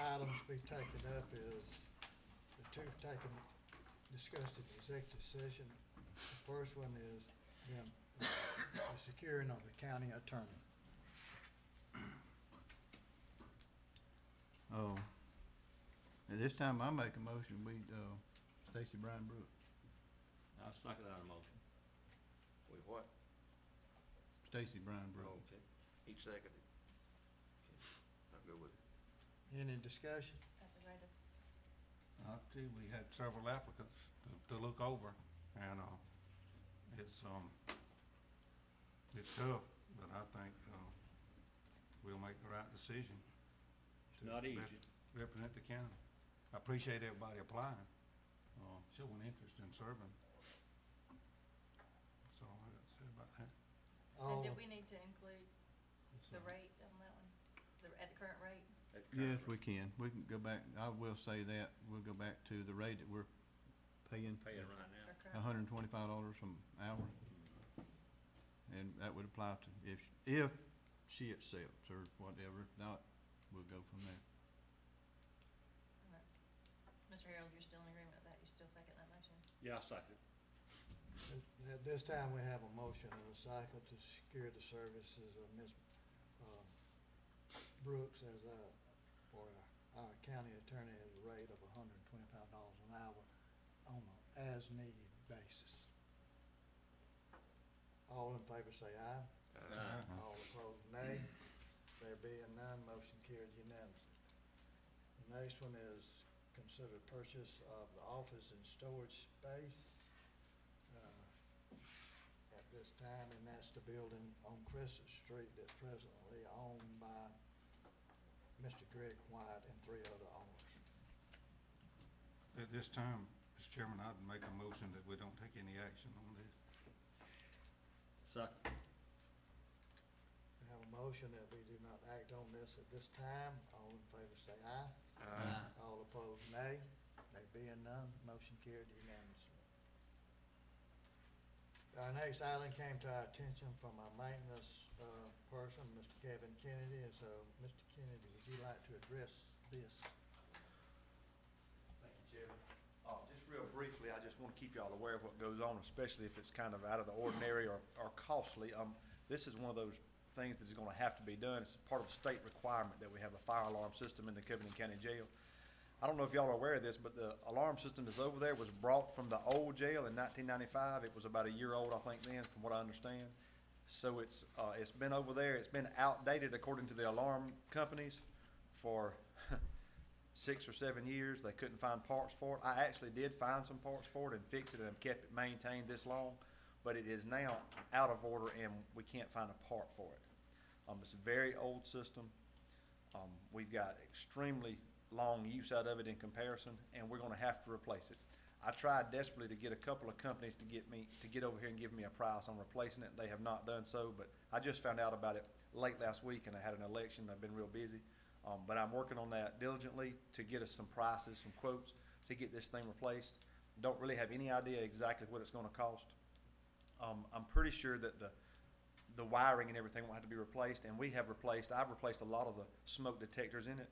items to be taken up is the two discussed in executive session. The first one is the securing of the county attorney. Oh, at this time, I make a motion, Stacy Bryan Brooks. I'll second that motion. With what? Stacy Bryan Oh, Brooks. okay. Each seconded. Okay. I'll go with it. Any discussion? At the rate of, Actually, we had several applicants to look over, and, it's tough, but I think, we'll make the right decision. It's not easy. Represent the county. I appreciate everybody applying, showing interest in serving. That's all I got to say about that. and do we need to include the rate on that one, at the current rate? Yes, we can. We can go back, I will say that, we'll go back to the rate that we're paying. Paying right now. Or current? $125 an hour. And that would apply to if she accepts or whatever. If not, we'll go from there. And that's, Mr. Harold, you're still in agreement with that? You still second that motion? Yeah, I'll second. At this time, we have a motion and a second to secure the services of Ms. Brooks as for our county attorney at a rate of $125 an hour on an as-needed basis. All in favor say aye. All opposed, nay. There being none, motion carried unanimously. The next one is consider purchase of the office and storage space at this time, and that's the building on Crescent Street that's presently owned by Mr. Greg White and 3 other owners. At this time, Mr. Chairman, I'd make a motion that we don't take any action on this. Second. We have a motion that we do not act on this at this time. All in favor say aye. Aye. All opposed, nay. There being none, motion carried unanimously. Our next item came to our attention from our maintenance person, Mr. Kevin Kennedy. And so, Mr. Kennedy, would you like to address this? Thank you, Chairman. Just real briefly, I just want to keep y'all aware of what goes on, especially if it's kind of out of the ordinary or costly. This is one of those things that is going to have to be done. It's part of a state requirement that we have a fire alarm system in the Covington County Jail. I don't know if y'all are aware of this, but the alarm system that's over there was brought from the old jail in 1995. It was about a year old, I think, then, from what I understand. So it's been over there. It's been outdated according to the alarm companies for 6 or 7 years. They couldn't find parts for it. I actually did find some parts for it and fix it and kept it maintained this long, but it is now out of order and we can't find a part for it. It's a very old system. We've got extremely long use out of it in comparison, and we're going to have to replace it. I tried desperately to get a couple of companies to get over here and give me a price on replacing it. They have not done so, but I just found out about it late last week, and I had an election. I've been real busy, but I'm working on that diligently to get us some prices, some quotes to get this thing replaced. Don't really have any idea exactly what it's going to cost. I'm pretty sure that the wiring and everything will have to be replaced, and I've replaced a lot of the smoke detectors in it.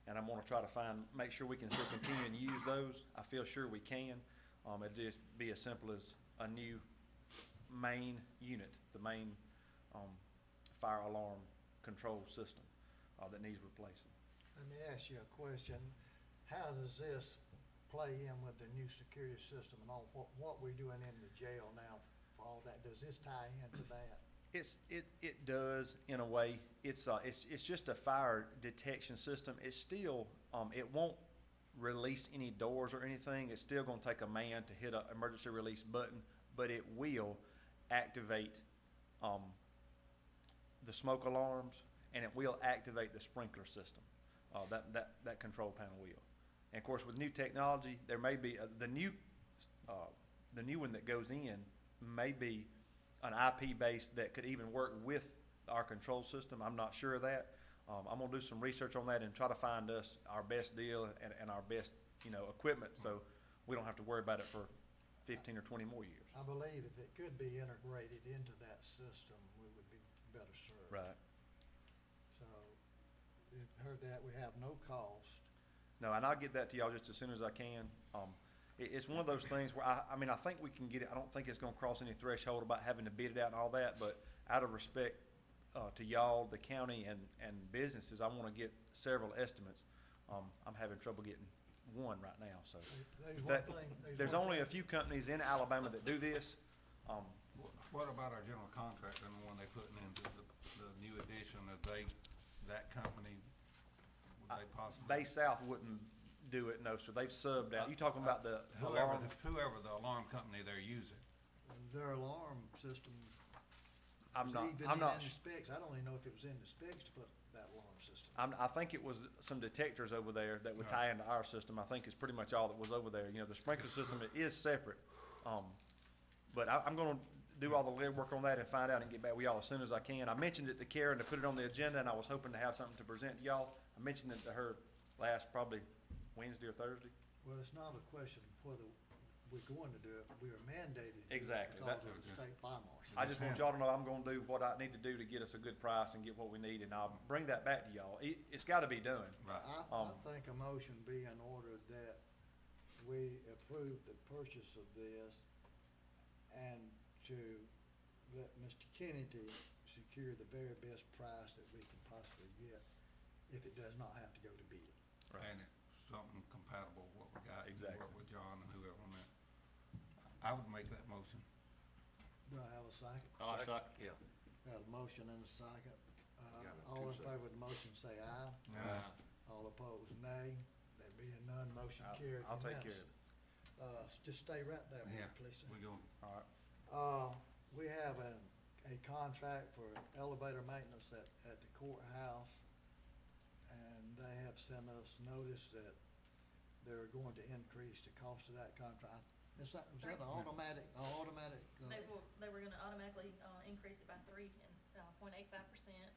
And I'm going to try to make sure we can still continue and use those. I feel sure we can. It'll just be as simple as a new main unit, the main fire alarm control system that needs replacing. Let me ask you a question. How does this play in with the new security system and all what we're doing in the jail now for all that? Does this tie into that? It does in a way. It's just a fire detection system. It's still it won't release any doors or anything. It's still going to take a man to hit an emergency release button, but it will activate the smoke alarms, and it will activate the sprinkler system. That control panel will. And of course, with new technology, there may be the new one that goes in may be an IP base that could even work with our control system. I'm not sure of that. I'm gonna do some research on that and try to find us our best deal and our best, equipment, so we don't have to worry about it for 15 or 20 more years. I believe if it could be integrated into that system, we would be better served. Right. So, you've heard that we have no cost No, and I'll get that to y'all just as soon as I can. It's one of those things where I mean, I think we can get it. I don't think it's gonna cross any threshold about having to bid it out and all that, but out of respect, to y'all, the county and businesses, I wanna get several estimates. I'm having trouble getting one right now, so. There's If one that- thing. There's only a few companies in Alabama that do this. What about our general contractor and the one they putting into the new addition, that company, would they possibly? Bay South wouldn't do it, no, sir. They've subbed out. You talking about the alarm? Whoever the alarm company they're using. Their alarm system I'm was not, even I'm not, in the specs. I don't even know if it was in the specs to put that alarm system. I think it was some detectors over there that would tie into our system. I think is pretty much all that was over there. You know, the sprinkler system is separate. But I'm gonna do all the legwork on that and find out and get back with y'all as soon as I can. I mentioned it to Karen to put it on the agenda, and I was hoping to have something to present to y'all. I mentioned it to her last probably Wednesday or Thursday. Well, it's not a question of whether we're going to do it. We are mandated. to do it Exactly. Because That- of the state fire marshal. I just want y'all to know I'm gonna do what I need to do to get us a good price and get what we need, and I'll bring that back to y'all. It's gotta be done. Right. I think a motion be in order that we approve the purchase of this and to let Mr. Kennedy secure the very best price that we can possibly get if it does not have to go to bid. Right. And it's something compatible with what we got. and Exactly. Work with John and whoever on that. I would make that motion. Do I have a second? I'll second. Yeah. Got a motion and a second. Got it, All two in seconds. favor of the motion, say aye. Yeah. All opposed, nay. There being none, motion carried. I'll take care of unanimous. Just stay right there, Yeah, please, sir. we go, All right. We have a contract for elevator maintenance at the courthouse, and they have sent us notice that they're going to increase the cost of that contract. Was that an automatic, They were gonna automatically, increase it by 3.85%.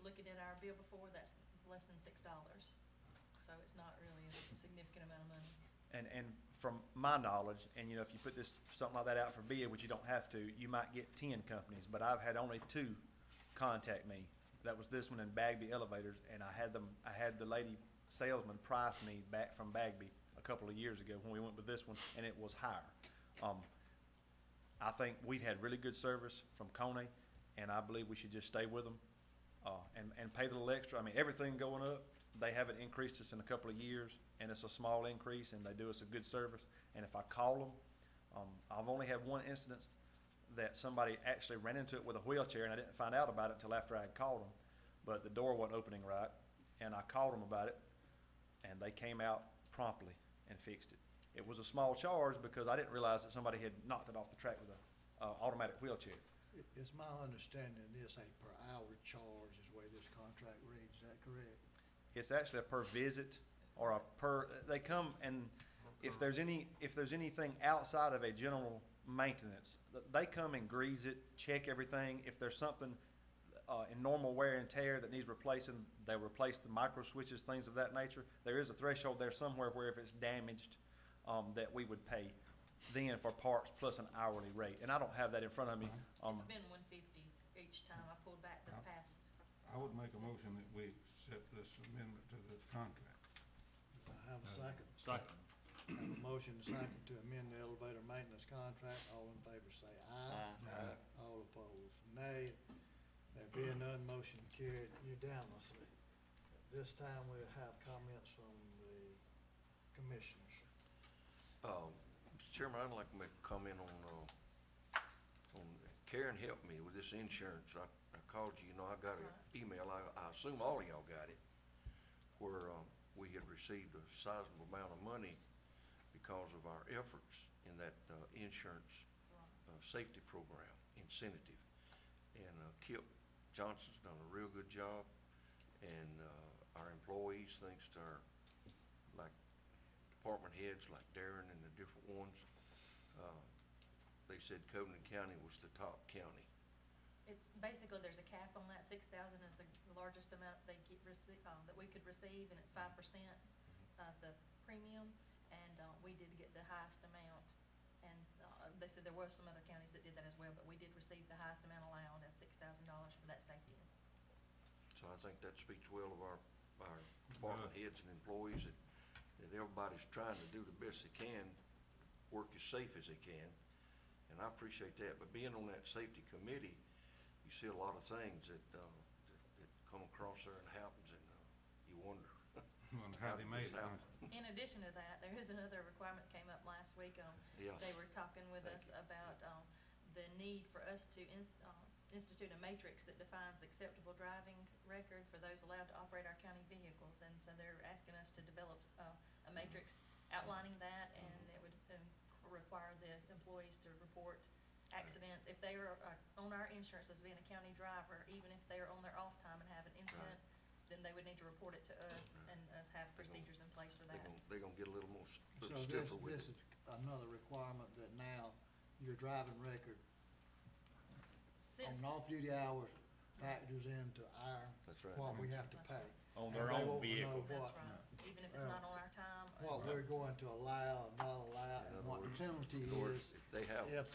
Looking at our bill before, that's less than $6. So it's not really a significant amount of money. And from my knowledge, and you know, if you put this, something like that out for bid, which you don't have to, you might get 10 companies, but I've had only 2 contact me. That was this one and Bagby Elevators, and I had the lady salesman price me back from Bagby a couple of years ago when we went with this one, and it was higher. I think we've had really good service from Kone, and I believe we should just stay with them, and pay the little extra. I mean, everything going up, they haven't increased us in a couple of years, and it's a small increase, and they do us a good service. And if I call them, I've only had one instance that somebody actually ran into it with a wheelchair, and I didn't find out about it until after I had called them. But the door wasn't opening right, and I called them about it, and they came out promptly and fixed it. It was a small charge because I didn't realize that somebody had knocked it off the track with a automatic wheelchair. It's my understanding it's a per hour charge is the way this contract reads. Is that correct? It's actually a per visit or a per, they come and if there's anything outside of a general maintenance, they come and grease it, check everything. If there's something in normal wear and tear that needs replacing, they replace the micro switches, things of that nature. There is a threshold there somewhere where if it's damaged, that we would pay then for parts plus an hourly rate. And I don't have that in front of me. It's been $150 each time I pulled back the past. I would make a motion that we accept this amendment to the contract. Do I have a second? Second. Have a motion and second to amend the elevator maintenance contract. All in favor say aye. All opposed, nay. There being none, motion carried unanimously. At this time, we'll have comments from the commissioners. Mr. Chairman, I'd like to make a comment on Karen helped me with this insurance. I called you, I got an email, I assume all of y'all got it, where, we had received a sizable amount of money because of our efforts in that, insurance, safety program incentive. And, Kip Johnson's done a real good job, and, our employees, thanks to our, like, department heads like Darren and the different ones, they said Covington County was the top county. It's basically, there's a cap on that. 6,000 is the largest amount they get that we could receive, and it's 5% of the premium. And we did get the highest amount. And they said there were some other counties that did that as well, but we did receive the highest amount allowed as $6,000 for that safety. So I think that speaks well of our department heads and employees that that everybody's trying to do the best they can, work as safe as they can, and I appreciate that. But being on that safety committee, you see a lot of things that come across there and happens, and you wonder. Wonder how they made it. happen. In addition to that, there is another requirement that came up last week. Yeah. They were talking with Thank us you. about the need for us to institute a matrix that defines acceptable driving record for those allowed to operate our county vehicles. And so they're asking us to develop a matrix outlining that, and it would require the employees to report accidents. If they are on our insurance as being a county driver, even if they are on their off time and have an incident, then they would need to report it to us, and us have procedures in place for that. They're gonna get a little more, So little stiffer with this it. is another requirement that now your driving record Since, on off-duty hours factors into our, That's right. what we have to pay. On And their they own want to know vehicle. that's what- right, even if it's not on our time. What we're going to allow and not allow, In and other what the words- penalty in other words, is if they have, if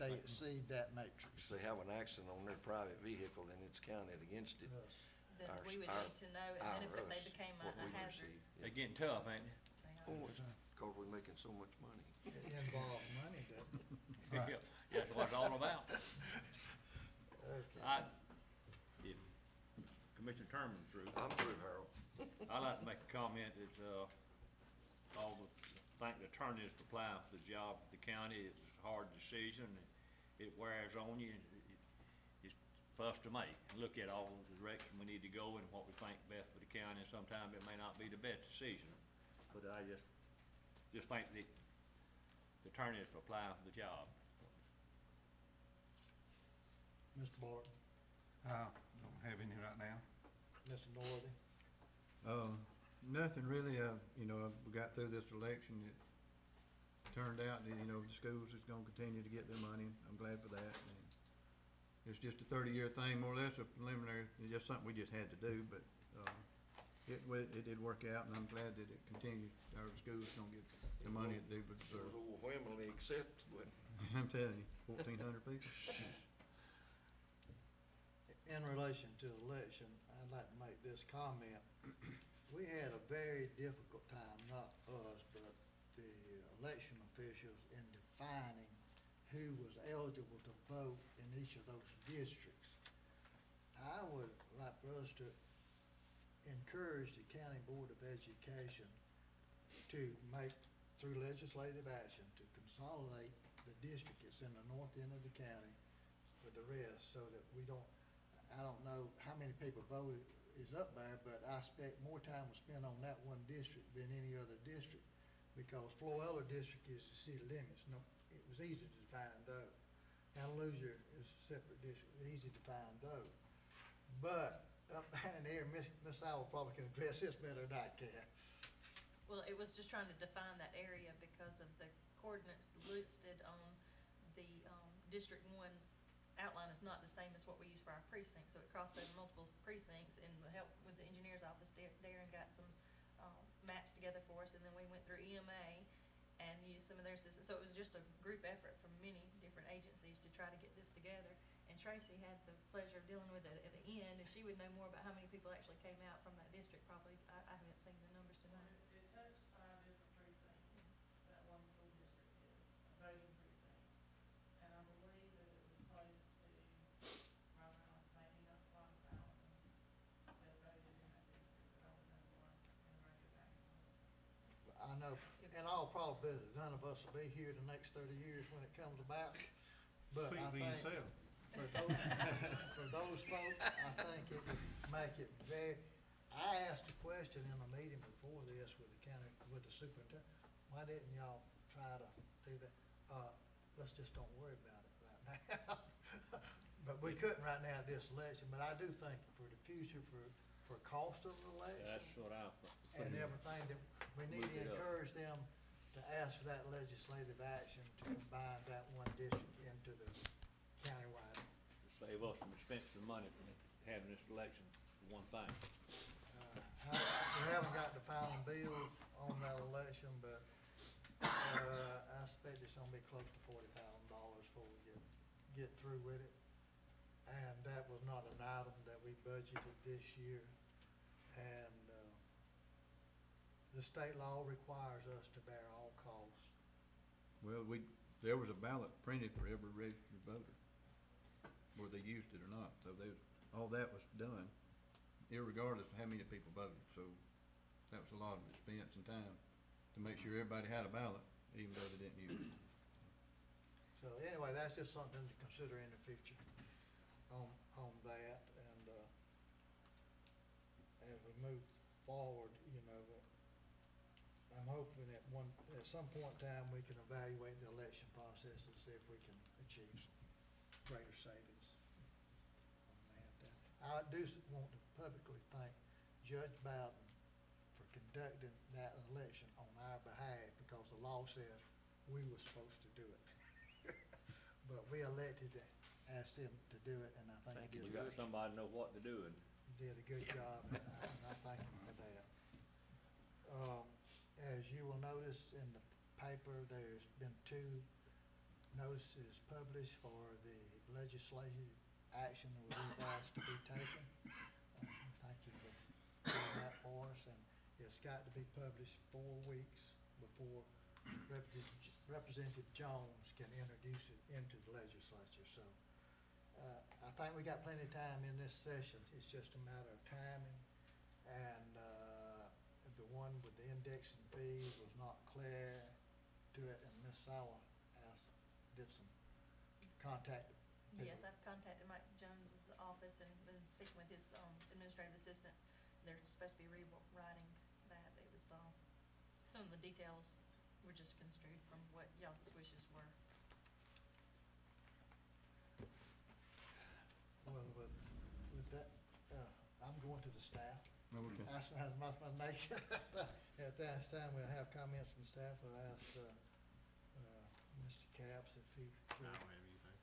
they exceed that matrix. if they have an accident on their private vehicle and it's counted against it, Yes. Then Ours- we would our- need to know, and then if they IRS, became what a we hazard. receive. They're getting tough, ain't they are. Oh, it's 'cause we're making so much money. It involves money, doesn't it? they? Right. That's what it's all about. Okay. If Commissioner Terman's through, I'm through, Harold. I'd like to make a comment that, all the, thank the attorneys for applying for the job at the county. It's a hard decision, and it wears on you. It's for us to make, look at all the direction we need to go and what we think best for the county. And sometimes it may not be the best decision, but I just thank the attorneys for applying for the job. Mr. Barton, Don't have any right now. Mr. Northey, Nothing really, you know, we got through this election, it turned out that, you know, the schools is gonna continue to get their money, I'm glad for that. And it's just a 30-year thing, more or less, a preliminary, it's just something we just had to do, but, it did work out, and I'm glad that it continues, our schools gonna get the money that they It deserve. was overwhelmingly accepted, but I'm telling you, 1,400 people. in relation to the election, I'd like to make this comment. We had a very difficult time, not us, but the election officials, in defining who was eligible to vote in each of those districts. I would like for us to encourage the County Board of Education to make, through legislative action, to consolidate the district that's in the north end of the county with the rest, so that we don't, I don't know how many people voted is up there, but I expect more time was spent on that one district than any other district, because Florella district is the city limits. No, it was easy to define those. Andalusia is a separate district, easy to define those. But up down in there, Miss Howell probably can address this better than I can. Well, it was just trying to define that area because of the coordinates listed on the, District One's outline is not the same as what we use for our precinct, so it crossed over multiple precincts, and with help with the engineer's office, Darren got some, maps together for us, and then we went through EMA and used some of their systems. So it was just a group effort from many different agencies to try to get this together. And Tracy had the pleasure of dealing with it at the end, and she would know more about how many people actually came out from that district, probably. I haven't seen the numbers tonight. It touched 5 different precincts, that one school district did, voting precincts. And I believe that it was close to right around maybe not 5,000 that voted in that district, but I would know more and bring it back. I know, in all probability, none of us will be here the next 30 years when it comes about, but I Speak for think yourself. for those, for those folks, I think it would make it very, I asked a question in a meeting before this with the county, with the superintendent, why didn't y'all try to do that? Let's just don't worry about it right now. But we couldn't right now at this election, but I do think for the future, for cost of the election That's what I and everything, that we need Move to it up. encourage them to ask for that legislative action to combine that one district into the countywide. save us some expensive money from having this election for one thing. We haven't got the final bill on that election, but, I expect it's gonna be close to $40,000 before we get through with it. And that was not an item that we budgeted this year. And, the state law requires us to bear all costs. Well, there was a ballot printed for every registered voter, whether they used it or not, so all that was done, irregardless of how many people voted, so that was a lot of expense and time to make sure everybody had a ballot, even though they didn't use it. So anyway, that's just something to consider in the future on that, and, as we move forward, you know, I'm hoping at some point in time, we can evaluate the election process and see if we can achieve some greater savings on that. I do want to publicly thank Judge Bowden for conducting that election on our behalf, because the law said we were supposed to do it. But we elected to ask him to do it, and I think he We did got somebody know what to do, and did a good job, and I thank him for that. As you will notice in the paper, there's been 2 notices published for the legislative action that we've asked to be taken. Thank you for doing that for us, and it's got to be published 4 weeks before Representative Jones can introduce it into the legislature, so I think we got plenty of time in this session. It's just a matter of timing, and the one with the indexing fee was not clear to it, and Ms. Sauer did some contact. Yes, I've contacted Mike Jones's office and been speaking with his, administrative assistant. They're supposed to be rewriting that. It was, some of the details were just construed from what y'all's wishes were. Well, with that, I'm going to the staff. Okay. That's my nature. At that time, we'll have comments from the staff. I'll ask, Mr. Capps if he could. I don't have anything.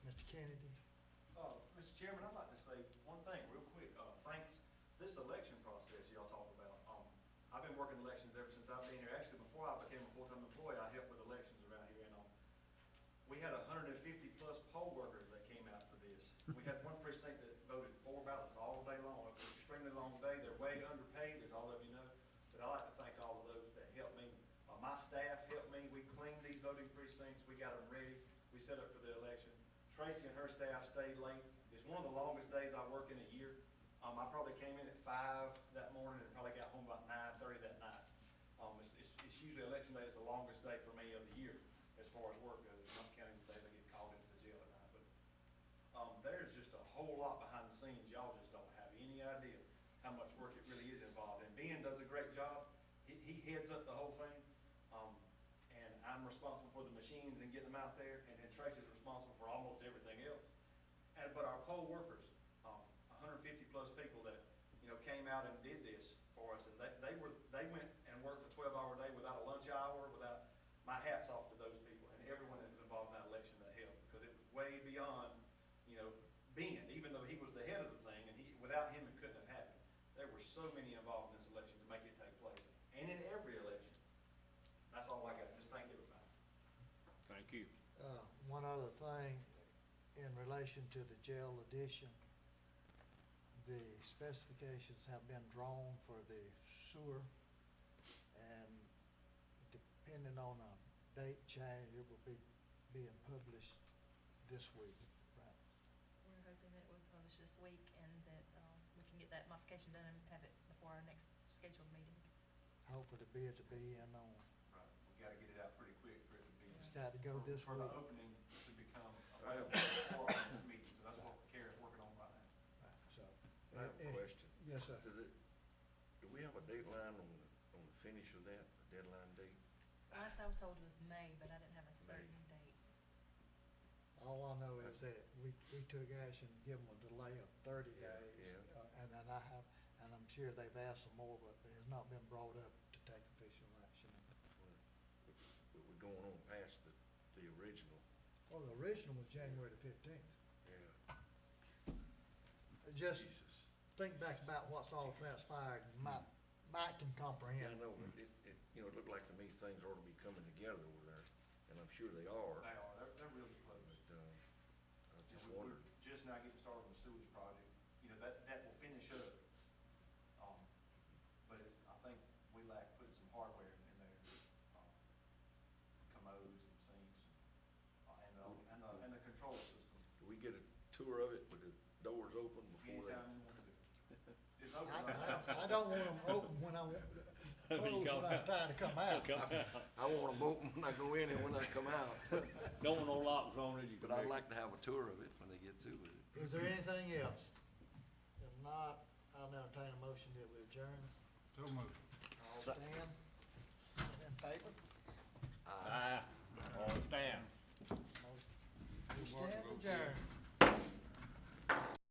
Mr. Kennedy. Mr. Chairman, I'd like to say one thing real quick. Thanks, this election process y'all talk about, I've been working elections ever since I've been here. Actually, before I became a full-time employee, I helped with elections around here, and, we had 150-plus poll workers that came out for this. We had one precinct that voted 4 ballots all day long. It was an extremely long day. They're way underpaid, as all of you know. But I'd like to thank all of those that helped me. My staff helped me. We cleaned these voting precincts. We got them ready. We set up for the election. Tracy and her staff stayed late. It's one of the longest days I work in a year. I probably came in at 5 that morning and probably got home about 9:30 that night. It's usually election day is the longest day for me of the year as far as work goes, not counting the days I get called into the jail at night. But there's just a whole lot behind the scenes. Y'all just don't have any idea how much work it really is involved. And Ben does a great job. He heads up the whole thing. And I'm responsible for the machines and getting them out there, and then Tracy's responsible for almost everything else. But our poll workers, 150-plus people that, you know, came out and did this for us, and they went and worked a 12-hour day without a lunch hour, without, my hat's off to those people and everyone that was involved in that election that helped, because it was way beyond, you know, Ben, even though he was the head of the thing, and without him it couldn't have happened. There were so many involved in this election to make it take place, and in every election. That's all I got. Just thank everybody. thank you. One other thing, in relation to the jail addition, the specifications have been drawn for the sewer, and depending on a date change, it will be being published this week, right? We're hoping that it will publish this week and that, we can get that modification done and have it before our next scheduled meeting. Hopefully the bids will be in on, Right. We gotta get it out pretty quick for it to be. it's got to go this For the week. opening to become I have- for our next meeting, so that's what Karen's working on right now. Right, so. I have a question. Yes, sir. Do we have a deadline on the finish of that, a deadline date? Last I was told it was May, but I didn't have a certain date. All I know is that we took action, give them a delay of 30 Yeah, days. yeah. And then I'm sure they've asked for more, but it has not been brought up to take official action. But we're going on past the original. Well, the original was January the 15th. Yeah. Just Jesus. think back about what's all transpired, Mike can Yeah, comprehend. I know, but it looked like to me things ought to be coming together over there, and I'm sure they are. They are, they're really close. But, I just And we're wondered. just now getting started on the sewage project. You know, that will finish up. But I think we tour of it with the doors open before they? Anytime you want to. It's open. I don't want them open when I want, closed when it's time to come out. I want them open when I go in and when I come out. Don't want no locks on it, you can But I'd make- like to have a tour of it when they get through with it. Is there anything else? If not, I'll now entertain a motion that we adjourn. So moved. All stand. In favor? All stand. Motion. We stand adjourned.